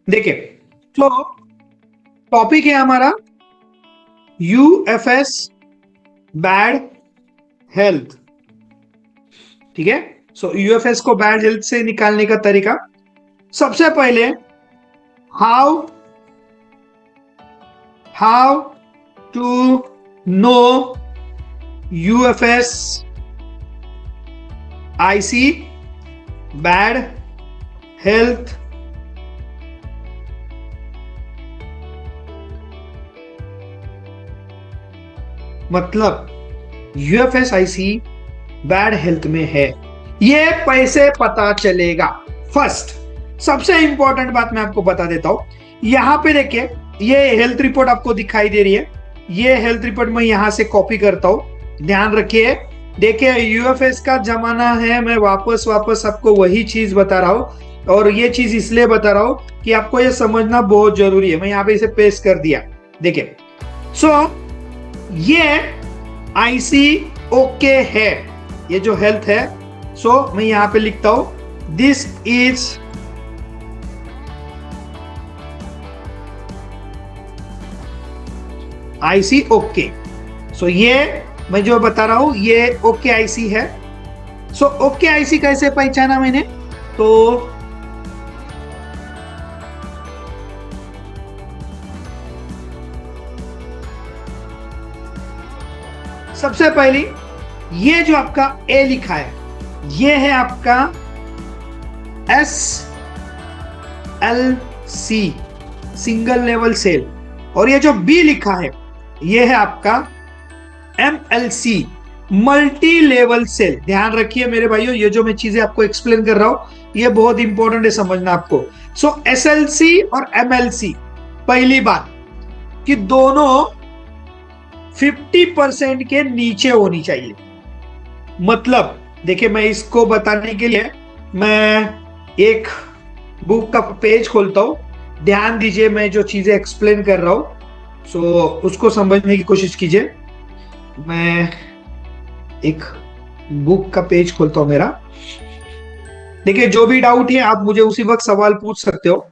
देखिए, तो टॉपिक है हमारा यूएफएस बैड हेल्थ। ठीक है, सो यूएफएस को बैड हेल्थ से निकालने का तरीका, सबसे पहले how how to know UFS IC bad health. मतलब यूएफएसआईसी बैड हेल्थ में है, ये पैसे पता चलेगा। फर्स्ट, सबसे इंपॉर्टेंट बात मैं आपको बता देता हूं। यहां पे देखिए, ये हेल्थ रिपोर्ट आपको दिखाई दे रही है। ये हेल्थ रिपोर्ट मैं यहां से कॉपी करता हूं, ध्यान रखिए। देखिए, यूएफएस का जमाना है, मैं वापस वापस आपको वही चीज बता रहा हूं, और ये चीज इसलिए बता रहा हूं कि आपको ये समझना बहुत जरूरी है। मैं यहां पे इसे पेस्ट कर दिया। देखिए, सो ये आईसी ओके है, ये जो हेल्थ है। सो मैं यहां पे लिखता हूं, दिस इज आईसी ओके। सो ये मैं जो बता रहा हूं, ये ओके आईसी है। सो ओके आईसी कैसे पहचाना मैंने, तो सबसे पहले ये जो आपका ए लिखा है, ये है आपका SLC, सिंगल लेवल सेल। और ये जो बी लिखा है, ये है आपका MLC, मल्टी लेवल सेल। ध्यान रखिए मेरे भाइयों, ये जो मैं चीजें आपको एक्सप्लेन कर रहा हूं, ये बहुत इंपॉर्टेंट है समझना आपको। सो SLC और MLC, पहली बात कि दोनों 50% के नीचे होनी चाहिए। मतलब देखिए, मैं इसको बताने के लिए मैं एक बुक का पेज खोलता हूं, ध्यान दीजिए मैं जो चीजें एक्सप्लेन कर रहा हूं, सो उसको समझने की कोशिश कीजिए। मैं एक बुक का पेज खोलता हूं मेरा। देखिए, जो भी डाउट है आप मुझे उसी वक्त सवाल पूछ सकते हो।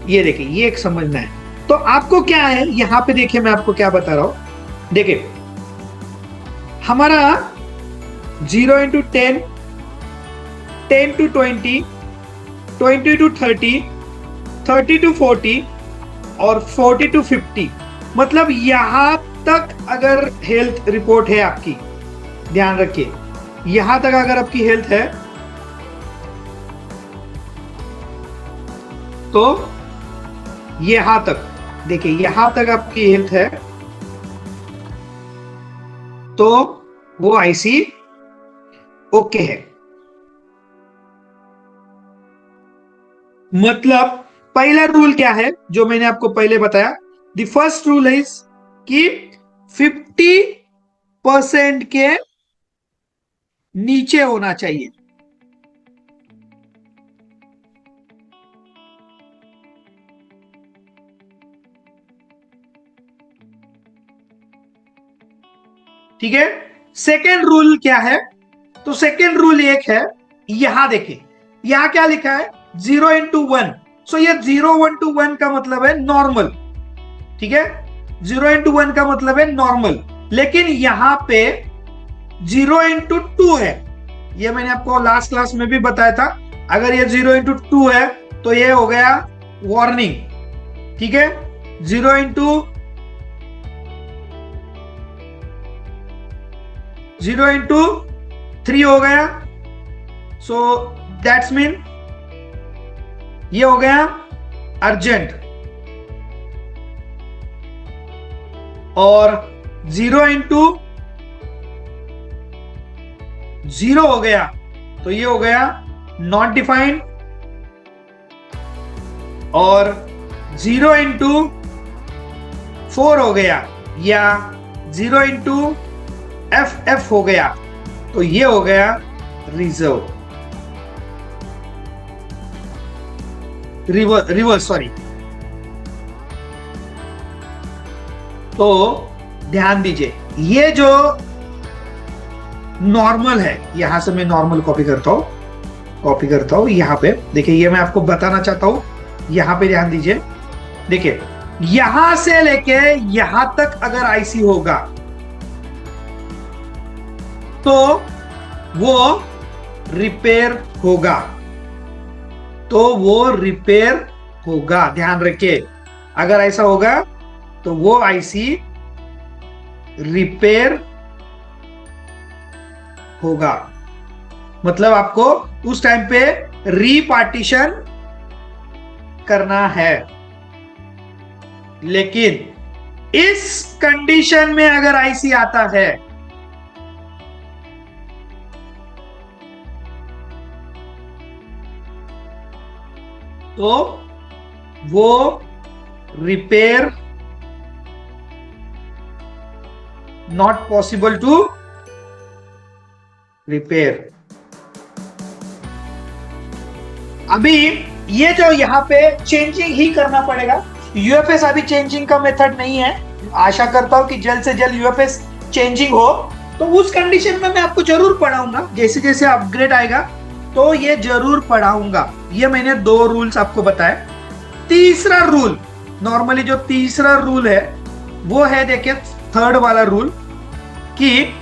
ये देखिए, ये एक समझना है। तो आपको क्या है यहां पे, देखिए मैं आपको क्या बता रहा हूं। देखिए, हमारा 0 into 10, 10 to 20, 20 to 30, 30 to 40 और 40 to 50, मतलब यहां तक अगर हेल्थ रिपोर्ट है आपकी, ध्यान रखिए, यहां तक अगर आपकी हेल्थ है तो यहां तक, देखिए यहां तक आपकी हेल्थ है तो वो आईसी ओके है। मतलब पहला रूल क्या है जो मैंने आपको पहले बताया, द फर्स्ट रूल इज कि 50% के नीचे होना चाहिए। ठीक है, सेकेंड रूल क्या है, तो सेकेंड रूल एक है, यहां देखिए, यहां क्या लिखा है, 0 into 1। सो ये 0 1 to 1 का मतलब है नॉर्मल। ठीक है, 0 into 1 का मतलब है नॉर्मल, लेकिन यहां पे 0 into 2 है। ये मैंने आपको लास्ट क्लास में भी बताया था, अगर ये 0 into 2 है तो ये हो गया वार्निंग। ठीक है, 0 into 3 हो गया, सो दैट्स मीन ये हो गया अर्जेंट। और 0 into 0 हो गया तो ये हो गया नॉट डिफाइंड। और 0 into 4 हो गया या 0 into FF हो गया तो ये हो गया रिजर्व, रिवर्स सॉरी। तो ध्यान दीजिए, ये जो नॉर्मल है, यहां से मैं नॉर्मल कॉपी करता हूं यहां पे देखिए, ये मैं आपको बताना चाहता हूं, यहां पे ध्यान दीजिए। देखिए यहां से लेके यहां तक अगर आईसी होगा तो वो रिपेयर होगा, ध्यान रखिए। अगर ऐसा होगा तो वो आईसी रिपेयर होगा, मतलब आपको उस टाइम पे रीपार्टीशन करना है। लेकिन इस कंडीशन में अगर आईसी आता है तो वो repair not possible to repair. अभी ये जो यहां पे चेंजिंग ही करना पड़ेगा, यूएफएस अभी चेंजिंग का मेथड नहीं है। आशा करता हूं कि जल्द से जल्द यूएफएस चेंजिंग हो, तो उस कंडीशन में मैं आपको जरूर पढ़ाऊंगा, जैसे जैसे अपग्रेड आएगा तो ये जरूर पढ़ाऊंगा। ये मैंने 2 रूल्स आपको बताए। तीसरा रूल, नॉर्मली जो तीसरा रूल है वो है, देखिए थर्ड वाला रूल, कि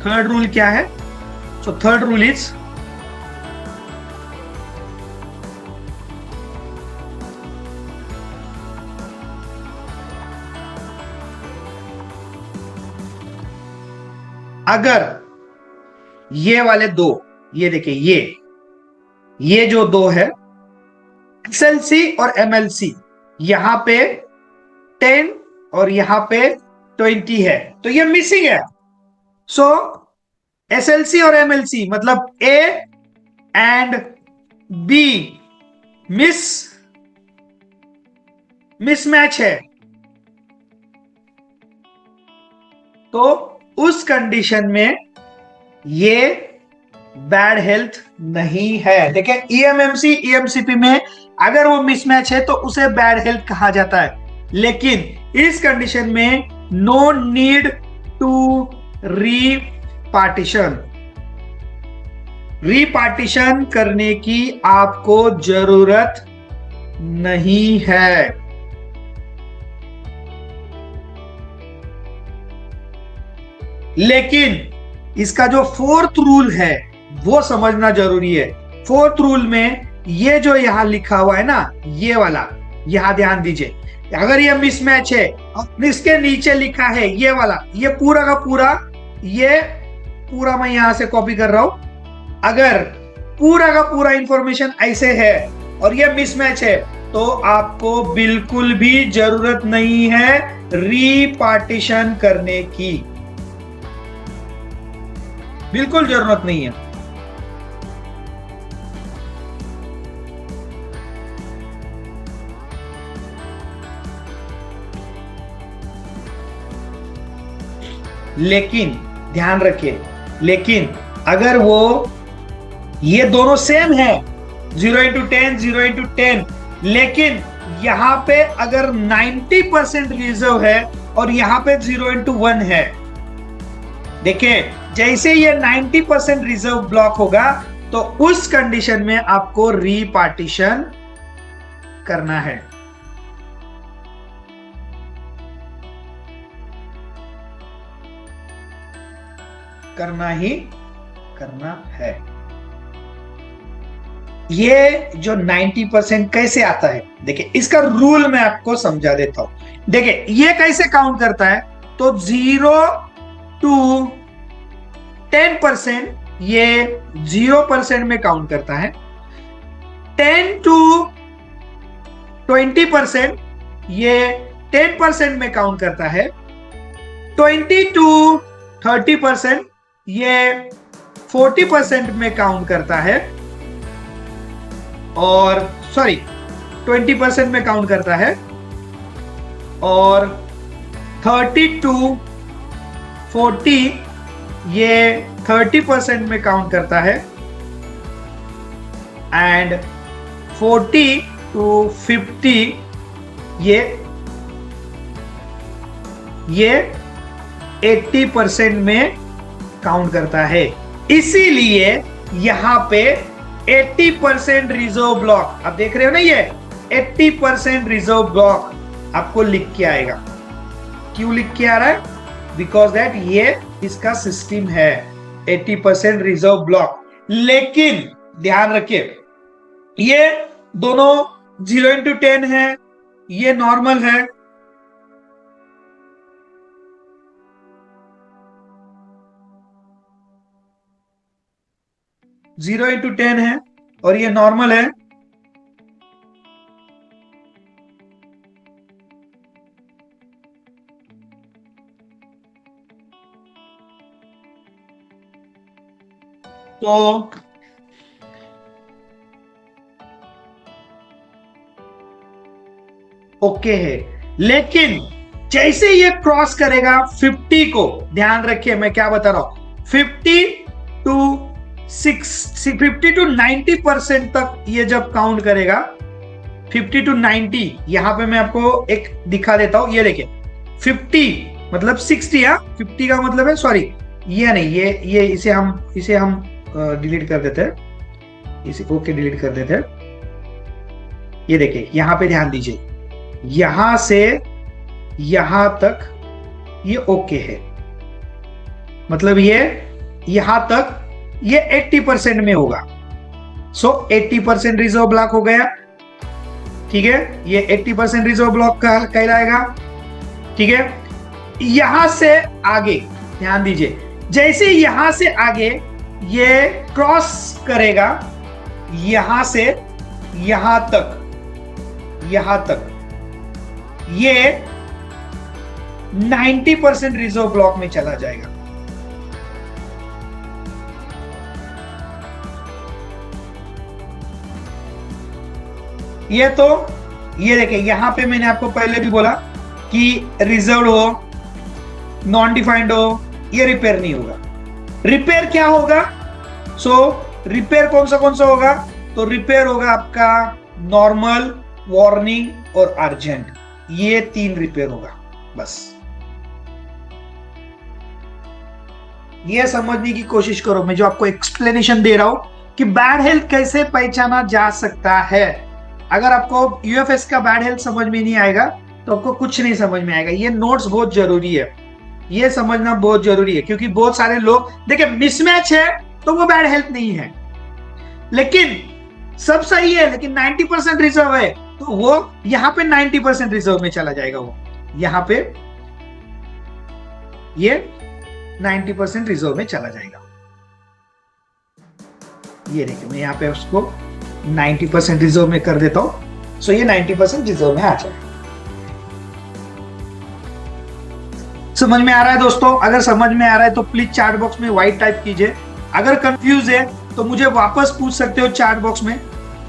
थर्ड रूल क्या है? सो थर्ड रूल इज अगर ये वाले 2, ये देखिए ये जो 2 है एसएलसी और एमएलसी, यहां पे 10 और यहां पे 20 है, तो ये मिसिंग है। सो एसएलसी और एमएलसी मतलब ए एंड बी मिसमैच है, तो उस कंडीशन में ये बैड हेल्थ नहीं है। देखिए ईएमएमसी ईएमसीपी में अगर वो मिसमैच है तो उसे बैड हेल्थ कहा जाता है, लेकिन इस कंडीशन में नो नीड टू रीपार्टीशन करने की आपको जरूरत नहीं है। लेकिन इसका जो 4th रूल है वो समझना जरूरी है। 4th रूल में ये जो यहां लिखा हुआ है ना, ये वाला, यहां ध्यान दीजिए, अगर ये मिसमैच है और इसके नीचे लिखा है ये वाला, ये पूरा का पूरा, ये पूरा मैं यहां से कॉपी कर रहा हूं। अगर पूरा का पूरा इंफॉर्मेशन ऐसे है और ये मिसमैच है तो आपको बिल्कुल भी जरूरत नहीं है रीपार्टीशन करने की, बिल्कुल जरूरत नहीं है। लेकिन ध्यान रखिए, लेकिन अगर वो ये दोनों सेम है 0x10 0x10, लेकिन यहां पे अगर 90% रिजर्व है और यहां पे 0x1 है, देखिए जैसे ये 90% रिजर्व ब्लॉक होगा तो उस कंडीशन में आपको रीपार्टीशन करना है। करना ही करना है। ये जो 90% कैसे आता है, देखिए इसका रूल मैं आपको समझा देता हूं। देखिए ये कैसे काउंट करता है, तो 0 to 10% ये 0% में काउंट करता है, 10 to 20% ये 10% में काउंट करता है, 20 to 30% ये 40% में काउंट करता है, और 20% में काउंट करता है, और 30 to 40 ये 30% में काउंट करता है, एंड 40 to 50 ये 80% में काउंट करता है। इसीलिए यहां पे 80% रिजर्व ब्लॉक आप देख रहे हो ना, ये 80% रिजर्व ब्लॉक आपको लिख के आएगा। क्यों लिख के आ रहा है? बिकॉज दैट ये इसका सिस्टम है 80% रिजर्व ब्लॉक। लेकिन ध्यान रखिए, ये दोनों 0x10 है, ये नॉर्मल है। जीरो इंटू 10 है और ये नॉर्मल है। तो ओके है। लेकिन जैसे ये क्रॉस करेगा 50 को, ध्यान रखिए मैं क्या बता रहा हूं, 50 to 90% तक ये जब काउंट करेगा, 50 to 90, यहां पे मैं आपको एक दिखा देता हूं। ये देखिए 50 मतलब 60, 50 का मतलब है, सॉरी ये नहीं, ये इसे हम डिलीट कर देते हैं, इसे ओके डिलीट कर देते हैं। ये देखिए यहां पे ध्यान दीजिए, यहां से यहां तक ये ओके है, मतलब ये यहां तक ये 80% में होगा। सो 80% रिजर्व ब्लॉक हो गया, ठीक है, ये 80% रिजर्व ब्लॉक का कहलाएगा, ठीक है। यहां से आगे ध्यान दीजिए, जैसे यहां से आगे ये क्रॉस करेगा, यहां से यहां तक ये 90% रिजर्व ब्लॉक में चला जाएगा। ये तो ये देखिए, यहां पे मैंने आपको पहले भी बोला कि रिजर्व हो, नॉन डिफाइंड हो, ये रिपेयर नहीं होगा। रिपेयर क्या होगा? रिपेयर कौन सा होगा? तो रिपेयर होगा आपका नॉर्मल, वार्निंग और अर्जेंट, ये 3 रिपेयर होगा बस। ये समझने की कोशिश करो, मैं जो आपको एक्सप्लेनेशन दे रहा हूं कि बैड हेल्थ कैसे पहचाना जा सकता है। अगर आपको यूएफएस का बैड हेल्थ समझ में नहीं आएगा तो आपको कुछ नहीं समझ में आएगा। ये नोट्स बहुत जरूरी है, ये समझना बहुत जरूरी है, क्योंकि बहुत सारे लोग देखिए मिसमैच है तो वो बैड हेल्थ नहीं है, लेकिन सब सही है लेकिन 90% रिजर्व है तो वो यहां पे 90% रिजर्व में चला जाएगा। वो यहां पे ये 90% रिजर्व में चला जाएगा। ये देखिए मैं यहां पे उसको 90% रिजर्व में कर देता हूं, सो ये 90% रिजर्व में आ जाएगा। समझ में आ रहा है दोस्तों? अगर समझ में आ रहा है तो प्लीज चैट बॉक्स में व्हाइट टाइप कीजिए। अगर कंफ्यूज है तो मुझे वापस पूछ सकते हो चैट बॉक्स में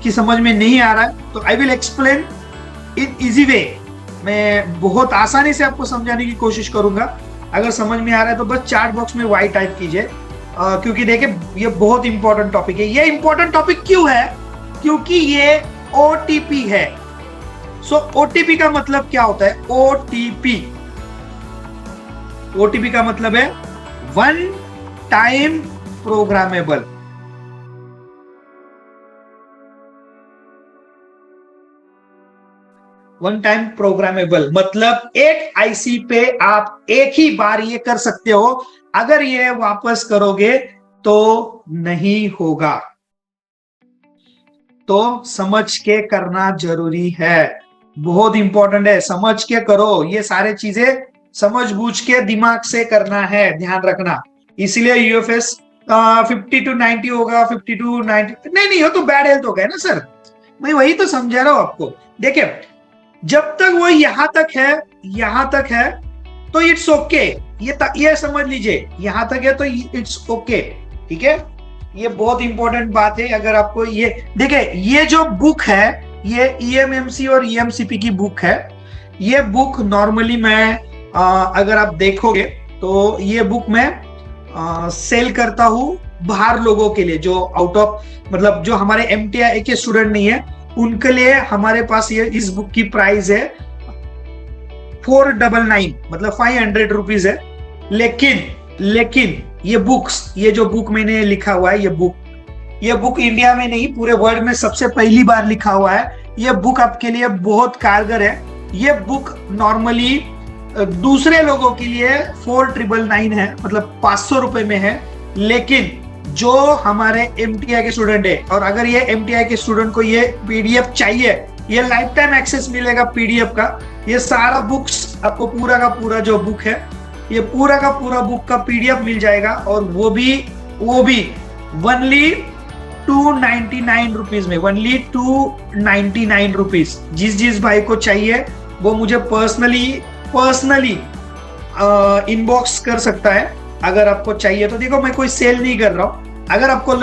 कि समझ में नहीं आ रहा है, तो I will explain in easy way. मैं बहुत आसानी से आपको समझाने की कोशिश करूंगा। अगर समझ में आ रहा है तो बस चैट बॉक्स में व्हाइट टाइप कीजिए, क्योंकि देखिए ये बहुत इंपॉर्टेंट टॉपिक है। ये इंपॉर्टेंट टॉपिक क्यों है? क्योंकि ये ओटीपी है। ओटीपी का मतलब क्या होता है? ओटीपी का मतलब है one time programmable. One time programmable मतलब एक आईसी पे आप एक ही बार ये कर सकते हो, अगर ये वापस करोगे तो नहीं होगा। तो समझ के करना जरूरी है, बहुत इंपॉर्टेंट है। समझ के करो, ये सारे चीजें समझ बूझ के दिमाग से करना है, ध्यान रखना। इसलिए यूएफएस 50 to 90 होगा, 50 to 90 नहीं हो तो बैड हेल्थ हो गया ना सर। मैं वही तो समझा रहा हूं आपको। देखिए जब तक वो यहां तक है तो इट्स ओके। ये समझ लीजिए, यहां तक है तो इट्स ओके, ठीक है। ये बहुत इंपॉर्टेंट बात है। अगर आपको ये देखिए, ये जो बुक है ये ईएमएमसी और ईएमसीपी की बुक है। ये बुक नॉर्मली मैं अगर आप देखोगे तो ये बुक मैं सेल करता हूं बाहर लोगों के लिए, जो आउट ऑफ मतलब जो हमारे एमटीआई के स्टूडेंट नहीं है उनके लिए हमारे पास ये इस बुक की प्राइस है 499 मतलब 500 रुपीज है। लेकिन लेकिन ये बुक्स, ये जो बुक मैंने लिखा हुआ है, ये बुक इंडिया में नहीं पूरे वर्ल्ड में सबसे पहली बार लिखा हुआ है। ये बुक आपके लिए बहुत कारगर है। ये बुक नॉर्मली दूसरे लोगों के लिए 4999 है, मतलब 500 रुपए में है। लेकिन जो हमारे एमटीआई के स्टूडेंट है, और अगर ये एमटीआई के स्टूडेंट को ये पीडीएफ चाहिए, ये लाइफ टाइम एक्सेस मिलेगा पीडीएफ का। ये सारा बुक्स आपको पूरा का पूरा जो बुक है, ये पूरा का पूरा बुक का पीडीएफ मिल जाएगा, और वो भी ओनली 299 रुपीज में, ओनली 299 रुपीज। जिस भाई को चाहिए वो मुझे पर्सनली इनबॉक्स कर सकता है अगर आपको चाहिए तो। देखो मैं कोई सेल नहीं कर रहा हूं। अगर आपको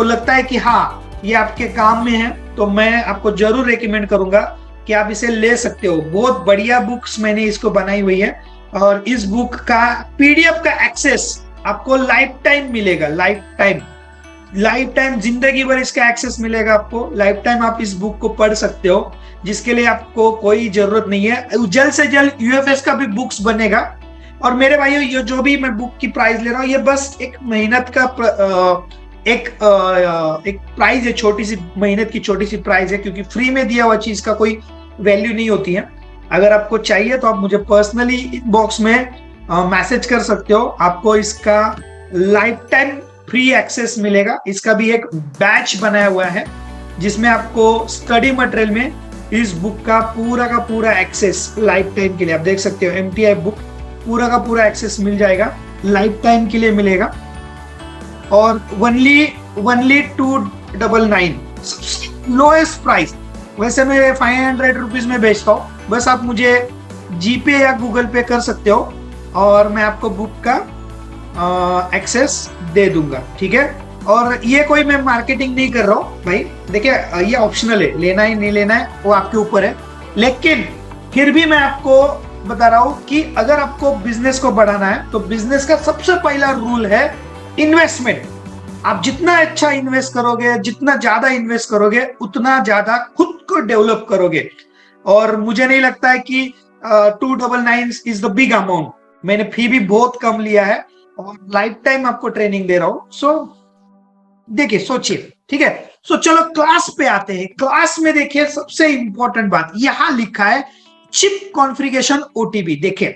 लगता है कि हाँ ये आपके काम में है, तो मैं आपको जरूर रेकमेंड करूंगा कि आप इसे ले सकते हो। बहुत बढ़िया बुक्स मैंने इसको बनाई हुई है, और इस बुक का पीडीएफ का एक्सेस आपको लाइफ टाइम मिलेगा। लाइफ टाइम जिंदगी भर इसका एक्सेस मिलेगा आपको। लाइफ टाइम आप इस बुक को पढ़ सकते हो, जिसके लिए आपको कोई जरूरत नहीं है। जल्द से जल्द यूएफएस का भी बुक्स बनेगा। और मेरे भाइयों, ये जो भी मैं बुक की प्राइस ले रहा हूँ, ये बस एक मेहनत का एक प्राइस है, छोटी सी मेहनत की छोटी सी प्राइस है, क्योंकि फ्री में दिया हुआ चीज का कोई वैल्यू नहीं होती है। अगर आपको चाहिए तो आप मुझे पर्सनली इनबॉक्स में मैसेज कर सकते हो। आपको इसका लाइफ टाइम फ्री एक्सेस मिलेगा। इसका भी एक बैच बनाया हुआ है, जिसमें आपको स्टडी मटेरियल में इस बुक का पूरा एक्सेस लाइफ टाइम के लिए, आप देख सकते हो एमटीआई बुक, पूरा का पूरा एक्सेस मिल जाएगा, लाइफ टाइम के लिए मिलेगा। और ओनली 299 लोएस्ट प्राइस। वैसे मैं 500 रुपीज में बेचता हूँ। बस आप मुझे जीपे या गूगल पे कर सकते हो, और मैं आपको बुक का एक्सेस दे दूंगा, ठीक है। और ये कोई मैं मार्केटिंग नहीं कर रहा हूँ भाई, देखिए ये ऑप्शनल है, लेना है नहीं लेना है वो आपके ऊपर है। लेकिन फिर भी मैं आपको बता रहा हूँ कि अगर आपको बिजनेस को बढ़ाना है, तो बिजनेस का सबसे पहला रूल है इन्वेस्टमेंट। आप जितना अच्छा इन्वेस्ट करोगे, जितना ज्यादा इन्वेस्ट करोगे, उतना ज्यादा खुद को डेवलप करोगे। और मुझे नहीं लगता है कि 299 इज द बिग अमाउंट। मैंने फी भी बहुत कम लिया है, और लाइफ टाइम आपको ट्रेनिंग दे रहा हूं। सो देखिए, सोचिए, ठीक है। सो चलो क्लास पे आते हैं। क्लास में देखिए सबसे इंपॉर्टेंट बात यहां लिखा है, चिप कॉन्फ़िगरेशन ओटीपी। देखिए,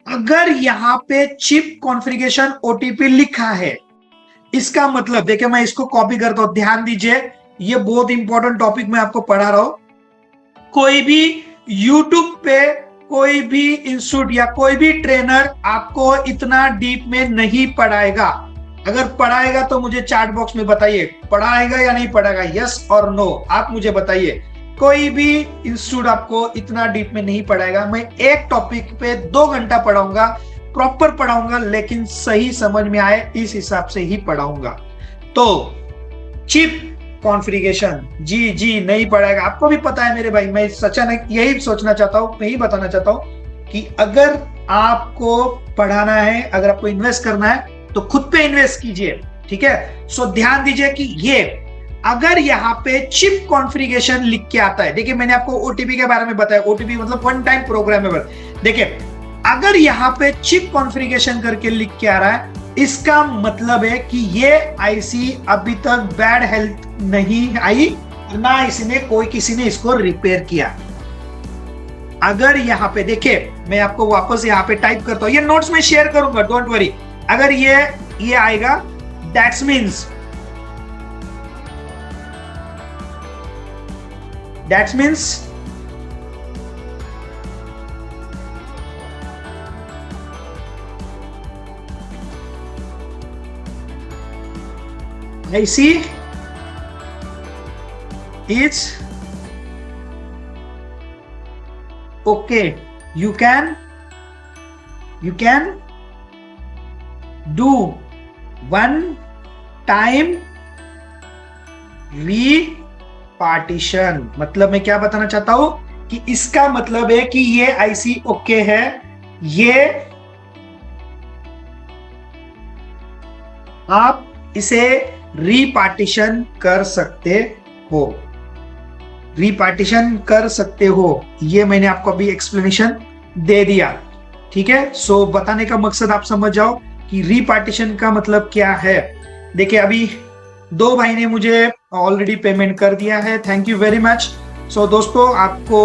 अगर यहां पे चिप कॉन्फ़िगरेशन ओटीपी लिखा है, इसका मतलब देखिए, मैं इसको कॉपी करता हूं, ध्यान दीजिए, ये बहुत इंपॉर्टेंट टॉपिक मैं आपको पढ़ा रहा हूं। कोई भी यूट्यूब पे कोई भी इंस्टीट्यूट या कोई भी ट्रेनर आपको इतना डीप में नहीं पढ़ाएगा। अगर पढ़ाएगा तो मुझे चैट बॉक्स में बताइए, पढ़ाएगा या नहीं पढ़ाएगा, यस और नो, आप मुझे बताइए। कोई भी इंस्टीट्यूट आपको इतना डीप में नहीं पढ़ाएगा। मैं एक टॉपिक पे 2 घंटा पढ़ाऊंगा, प्रॉपर पढ़ाऊंगा, लेकिन सही समझ में आए इस हिसाब से ही पढ़ाऊंगा। तो चिप कॉन्फ़िगरेशन जी नहीं पढ़ाएगा, आपको भी पता है मेरे भाई। मैं अचानक यही सोचना चाहता हूं, यही बताना चाहता हूं कि अगर आपको पढ़ाना है, अगर आपको इन्वेस्ट करना है, तो खुद पे इन्वेस्ट कीजिए, ठीक है। सो ध्यान दीजिए कि ये अगर यहाँ पे चिप कॉन्फ़िगरेशन लिख के आता है, देखिए मैंने आपको ओटीपी के बारे में बताया, ओटीपी मतलब वन टाइम प्रोग्रामेबल। देखिए, अगर यहाँ पे चिप कॉन्फ़िगरेशन करके लिख के आ रहा है, इसका मतलब है कि ये आईसी अभी तक बैड हेल्थ नहीं आई, ना इसने किसी ने इसको रिपेयर किया। अगर यहाँ पे देखिए, मैं आपको वापस यहाँ पे टाइप करता हूं, ये नोट्स में शेयर करूंगा, डोंट वरी। अगर ये आएगा, that's means IC is okay. You can do one time repartition। मतलब मैं क्या बताना चाहता हूं कि इसका मतलब है कि ये IC ओके है, ये आप इसे रीपार्टीशन कर सकते हो, ये मैंने आपको अभी एक्सप्लेनेशन दे दिया। ठीक है, सो बताने का मकसद आप समझ जाओ कि रीपार्टीशन का मतलब क्या है। देखिए अभी दो भाई ने मुझे ऑलरेडी पेमेंट कर दिया है, थैंक यू वेरी मच। सो दोस्तों आपको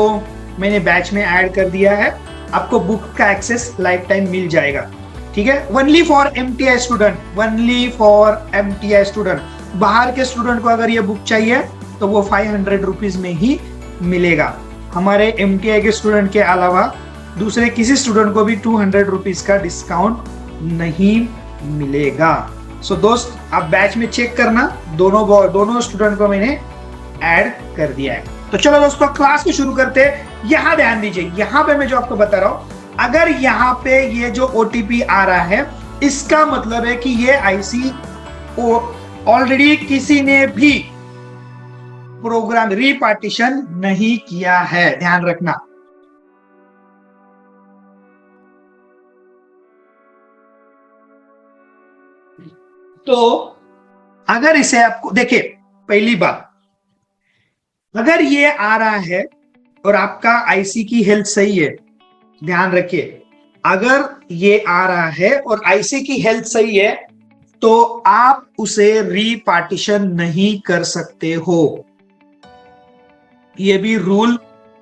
मैंने बैच में ऐड कर दिया है, आपको बुक का एक्सेस लाइफ टाइम मिल जाएगा, ठीक है। Only for MTI student, only for MTI student. बाहर के स्टूडेंट को अगर ये बुक चाहिए तो वो 500 रुपीज में ही मिलेगा। हमारे एमटीआई के स्टूडेंट के अलावा दूसरे किसी स्टूडेंट को भी 200 रुपीज का डिस्काउंट नहीं मिलेगा। सो दोस्त आप बैच में चेक करना, दोनों स्टूडेंट को मैंने ऐड कर दिया है। तो चलो दोस्तों क्लास को शुरू करते हैं। यहां ध्यान दीजिए, यहां पे मैं जो आपको बता रहा हूं, अगर यहां पे ये जो ओटीपी आ रहा है इसका मतलब है कि ये आईसी ऑलरेडी किसी ने भी प्रोग्राम रीपार्टीशन नहीं किया है, ध्यान रखना। तो अगर इसे आपको देखिए, पहली बात, अगर ये आ रहा है और आपका आईसी की हेल्थ सही है, ध्यान रखिए, अगर ये आ रहा है और आईसी की हेल्थ सही है तो आप उसे रीपार्टीशन नहीं कर सकते हो। ये भी रूल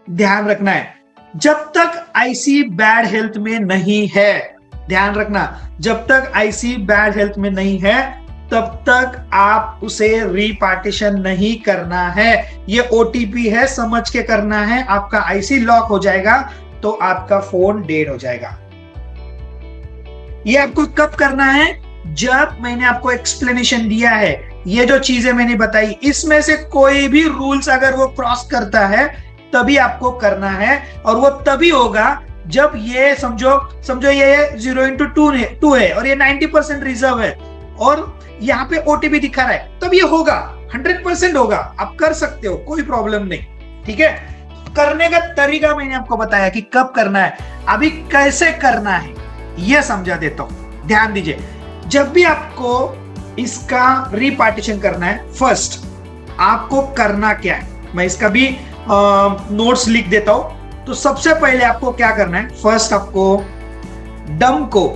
ध्यान रखना है। जब तक आईसी बैड हेल्थ में नहीं है, ध्यान रखना, जब तक आईसी बैड हेल्थ में नहीं है तब तक आप उसे रीपार्टीशन नहीं करना है। ये ओटीपी है, समझ के करना है। आपका आईसी लॉक हो जाएगा तो आपका फोन डेड हो जाएगा। ये आपको कब करना है? जब मैंने आपको एक्सप्लेनेशन दिया है, ये जो चीजें मैंने बताई इसमें से कोई भी रूल्स अगर वो क्रॉस करता है तभी आपको करना है, और वो तभी होगा जब ये समझो ये 0x2 है और ये 90% रिजर्व है और यहाँ पे ओटीपी दिखा रहा है, तब ये होगा, 100% होगा। आप कर सकते हो, कोई प्रॉब्लम नहीं, ठीक है। करने का तरीका मैंने आपको बताया कि कब करना है, अभी कैसे करना है ये समझा देता हूं। ध्यान दीजिए, जब भी आपको इसका रीपार्टीशन करना है, फर्स्ट आपको करना क्या है, मैं इसका भी नोट्स लिख देता हूं। तो सबसे पहले आपको क्या करना है, फर्स्ट आपको डम को